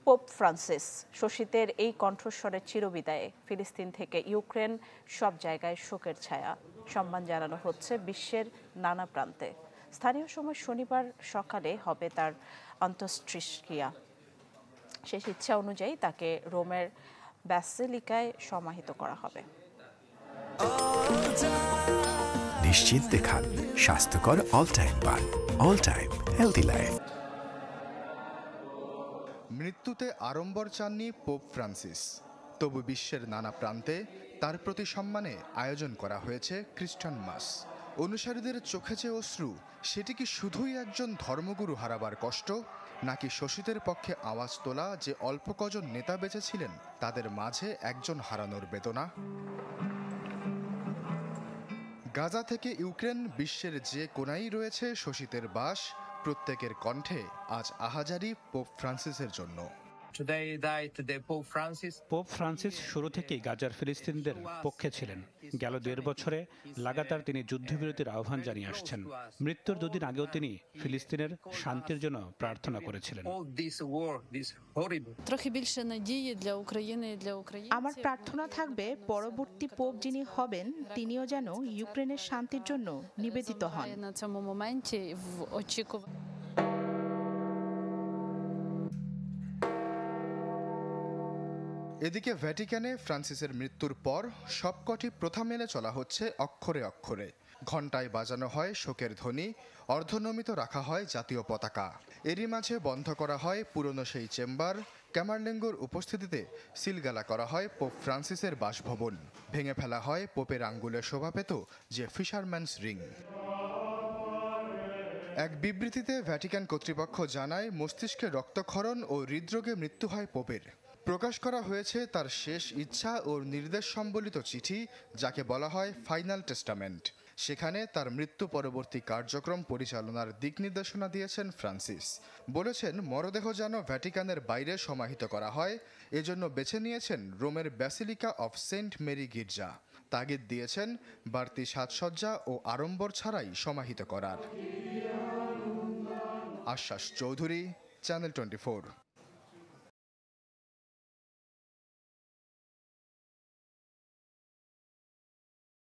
Pope Francis শোষিতের এই কণ্ঠস্বরের চিরবিদায়ে ফিলিস্তিন থেকে ইউক্রেন সব জায়গায় শোকের ছায়া। সম্মান জানানো হচ্ছে বিশ্বের নানা প্রান্তে। স্থানীয় সময় শনিবার সকালে হবে তার অন্ত্যেষ্টিক্রিয়া। শেষ ইচ্ছা অনুযায়ী তাকে রোমের ব্যাসিলিকায় সমাহিত করা হবে। নিশ্চিন্তে খান স্বাস্থ্যকর অল টাইম পান। All time healthy life. মৃত্যুতে আড়ম্বর চাননি পোপ ফ্রান্সিস, তবু বিশ্বের নানা প্রান্তে তার প্রতি সম্মানে আয়োজন করা হয়েছে খ্রিস্টান মাস। অনুসারীদের চোখে যে অশ্রু, সেটি কি শুধুই একজন ধর্মগুরু হারাবার কষ্ট, নাকি শোষিতের পক্ষে আওয়াজ তোলা যে অল্প কজন নেতা বেঁচে ছিলেন তাদের মাঝে একজন হারানোর বেদনা? গাজা থেকে ইউক্রেন, বিশ্বের যে কোনায় রয়েছে শোষিতের বাস, প্রত্যেকের কণ্ঠে আজ আহাজারি পোপ ফ্রান্সিসের জন্য। পোপ ফ্রান্সিস শুরু থেকেই গাজার ফিলিস্তিনিদের পক্ষে ছিলেন। গেল 1.5 বছরে লাগাতার তিনি যুদ্ধবিরতির আহ্বান জানিয়ে আসছেন। মৃত্যুর 2 দিন আগেও তিনি ফিলিস্তিনের শান্তির জন্য প্রার্থনা করেছিলেন। আমার প্রার্থনা থাকবে পরবর্তী পোপ যিনি হবেন তিনিও যেন ইউক্রেনের শান্তির জন্য নিবেদিত হন। এদিকে ভ্যাটিকানে ফ্রান্সিসের মৃত্যুর পর সবকটি প্রথা মেনে চলা হচ্ছে অক্ষরে অক্ষরে। ঘণ্টায় বাজানো হয় শোকের ধ্বনি, অর্ধনমিত রাখা হয় জাতীয় পতাকা। এরই মাঝে বন্ধ করা হয় পুরনো সেই চেম্বার। ক্যামারলেঙ্গোর উপস্থিতিতে সিলগালা করা হয় পোপ ফ্রান্সিসের বাসভবন। ভেঙে ফেলা হয় পোপের আঙ্গুলে শোভা পেত যে ফিশারম্যানস রিং। এক বিবৃতিতে ভ্যাটিকান কর্তৃপক্ষ জানায়, মস্তিষ্কে রক্তক্ষরণ ও হৃদরোগে মৃত্যু হয় পোপের। প্রকাশ করা হয়েছে তার শেষ ইচ্ছা ও নির্দেশ সম্বলিত চিঠি, যাকে বলা হয় ফাইনাল টেস্টামেন্ট। সেখানে তার মৃত্যু পরবর্তী কার্যক্রম পরিচালনার দিক নির্দেশনা দিয়েছেন ফ্রান্সিস। বলেছেন, মরদেহ যেন ভ্যাটিকানের বাইরে সমাহিত করা হয়, এজন্য বেছে নিয়েছেন রোমের ব্যাসিলিকা অফ সেন্ট মেরি গির্জা। তাগিদ দিয়েছেন বাড়তি সাজসজ্জা ও আড়ম্বর ছাড়াই সমাহিত করার। আশ্বাস চৌধুরী, চ্যানেল 24।